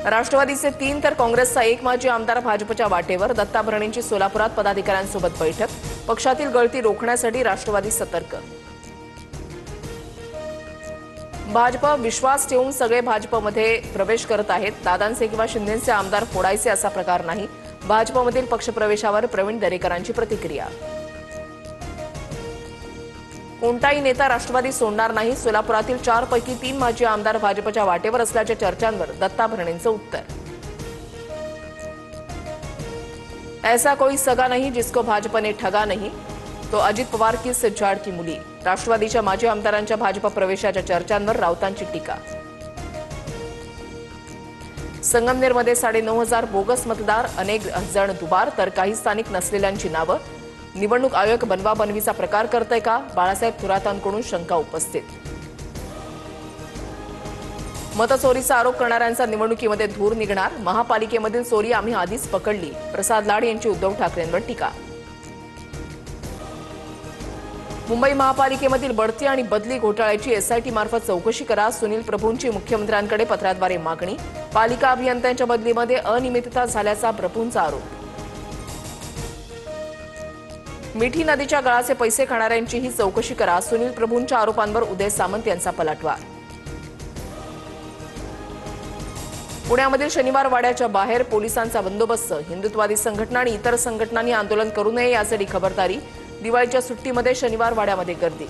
राष्ट्रवादीचे 3 तर काँग्रेसचा 1 माजी आमदार भाजपच्या वाटेवर. दत्ता भरणेंची सोलापुरात पदाधिकाऱ्यांसोबत बैठक. पक्षातील गळती रोखण्यासाठी राष्ट्रवादी सतर्क. भाजप विश्वास ठेवून सगळे भाजपमध्ये प्रवेश करत आहेत. दादांचे किंवा शिंदेंचे आमदार फोडायचे असा प्रकार नाही. भाजपमधील पक्षप्रवेशावर प्रवीण दरेकरांची प्रतिक्रिया. कोणताही नेता राष्ट्रवादी सोडणार नाही. सोलापुरातील 4 पैकी 3 माजी आमदार भाजपच्या वाटेवर असल्याच्या चर्चांवर दत्ता भरणेंचं उत्तर. ऐसा कोई सगा नहीं जिसको भाजपा ने ठगा नहीं, तो अजित पवार की झाड की मुली. राष्ट्रवादीच्या माजी आमदारांच्या भाजप प्रवेशाच्या चर्चांवर राऊतांची टीका. संगमनेरमध्ये 9,500 बोगस मतदार, अनेक जण दुबार तर काही स्थानिक नसलेल्यांची नावं. निवडणूक आयोग बनवाबनवीचा प्रकार करतय का? बाळासाहेब थोरातांकडून शंका उपस्थित. मतचोरीचा आरोप करणाऱ्यांचा निवडणुकीमध्ये धूर निघणार. महापालिकेमधील चोरी आम्ही आधीच पकडली. प्रसाद लाड यांची उद्धव ठाकरेंवर टीका. मुंबई महापालिकेमधील बढती आणि बदली घोटाळ्याची एसआयटी मार्फत चौकशी करा. सुनील प्रभूंची मुख्यमंत्र्यांकडे पत्राद्वारे मागणी. पालिका अभियंत्यांच्या बदलीमध्ये अनियमितता झाल्याचा प्रभूंचा आरोप. मिठी नदीच्या गळाचे पैसे खाणाऱ्यांचीही चौकशी करा. सुनील प्रभूंच्या आरोपांवर उदय सामंत यांचा पलटवार. पुण्यामधील शनिवार वाड्याच्या बाहेर पोलिसांचा बंदोबस्त. हिंदुत्ववादी संघटना आणि इतर संघटनांनी आंदोलन करू नये यासाठी खबरदारी. दिवाळीच्या सुट्टीमध्ये शनिवार वाड्यामध्ये गर्दी.